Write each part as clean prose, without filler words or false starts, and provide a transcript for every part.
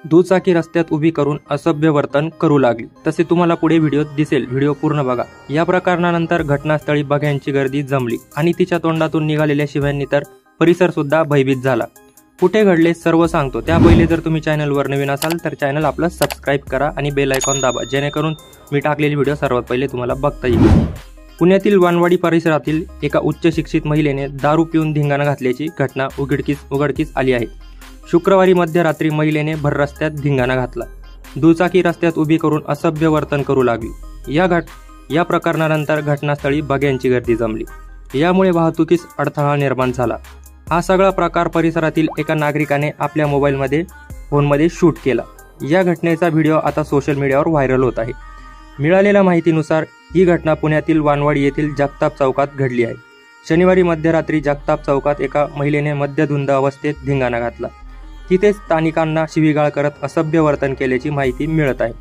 दुचाकी रस्त्यात उभी करून असभ्य वर्तन करू लागली। तसे तुम्हाला पुढे व्हिडिओत दिसेल, व्हिडिओ पूर्ण बघा। या प्रकरणानंतर घटनास्थळी बघ्यांची गर्दी जमली आणि तिच्या तोंडातून निघालेल्या शिव्यांनी तर परिसर सुद्धा भयभीत झाला। कुठे घडले सर्व सांगतो। त्या पहिले जर तुम्ही चॅनलवर नवीन असाल तर चॅनल आपलं सबस्क्राइब करा आणि बेल आयकॉन दाबा, जेणेकरून मी टाकलेली व्हिडिओ सर्वात पहिले तुम्हाला बघता येईल। पुण्यातील वानवाडी परिसरातील एका उच्च शिक्षित महिलेने दारू पिऊन धिंगाणा घातल्याची घटना उघडकीस आली आहे। शुक्रवारी मध्यरात्री महिलेने भर रस्त्यात धिंगाणा घातला। दुचाकी रस्त्यात उभी करून असभ्य वर्तन करू लागली। या प्रकरणानंतर घटनास्थळी बघ्यांची गर्दी जमली। यामुळे वाहतुकीस अडथळा निर्माण झाला। हा सगळा प्रकार परिसरातील एका नागरिकाने आपल्या फोनमध्ये शूट केला। या घटनेचा व्हिडिओ आता सोशल मीडियावर व्हायरल होत आहे। मिळालेल्या माहितीनुसार ही घटना पुण्यातील वानवाडी येथील जगताप चौकात घडली आहे। शनिवारी मध्यरात्री जगताप चौकात एका महिलेने मद्यधुंद अवस्थेत धिंगाणा घातला। तिथेच स्थानिकांना शिवीगाळ करत असभ्य वर्तन केल्याची माहिती मिळत आहे।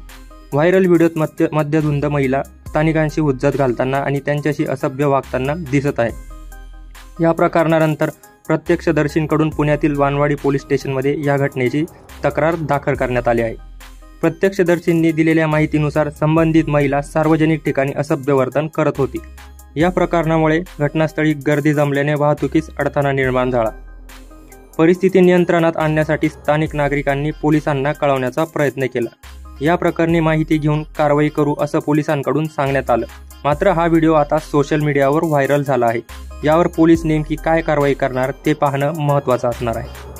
व्हायरल व्हिडिओत मद्यधुंद महिला स्थानिकांशी हुज्जत घालताना आणि त्यांच्याशी असभ्य वागताना दिसत आहे। या प्रकरणानंतर प्रत्यक्षदर्शींकडून पुण्यातील वानवाडी पोलीस स्टेशनमध्ये या घटनेची तक्रार दाखल करण्यात आली आहे। प्रत्यक्षदर्शींनी दिलेल्या माहितीनुसार संबंधित महिला सार्वजनिक ठिकाणी असभ्य वर्तन करत होती। या प्रकरणामुळे घटनास्थळी गर्दी जमल्याने वाहतुकीस अडथळा निर्माण झाला। परिस्थिती नियंत्रणात आणण्यासाठी स्थानिक नागरिकांनी पोलिसांना कळवण्याचा प्रयत्न केला। या प्रकरणी माहिती घेऊन कारवाई करू असं पोलिसांकडून सांगण्यात आलं। मात्र हा व्हिडिओ आता सोशल मीडियावर व्हायरल झाला आहे। यावर पोलीस नेमकी काय कारवाई करणार ते पाहणं महत्त्वाचं असणार आहे।